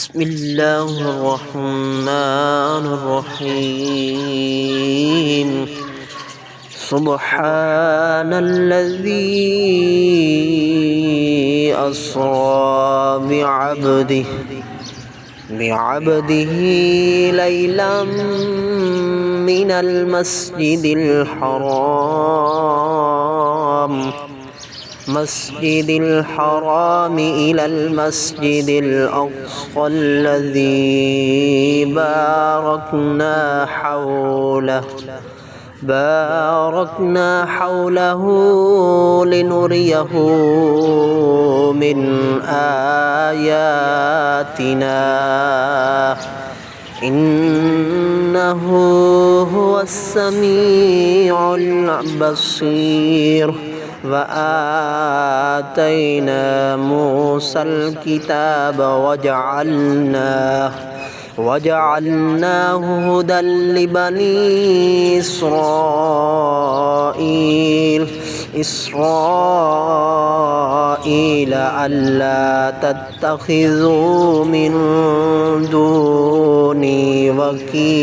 بسم الله الرحمن الرحيم سبحان الذي أسرى بعبده ليلا من المسجد الحرام إلى المسجد الأقصى الذي باركنا حوله لنريه من آياتنا إنه هو السميع البصير وآتينا موسى الكتاب وجعلناه هدى لبني إسرائيل ألا تتخذوا من دوني وكيلا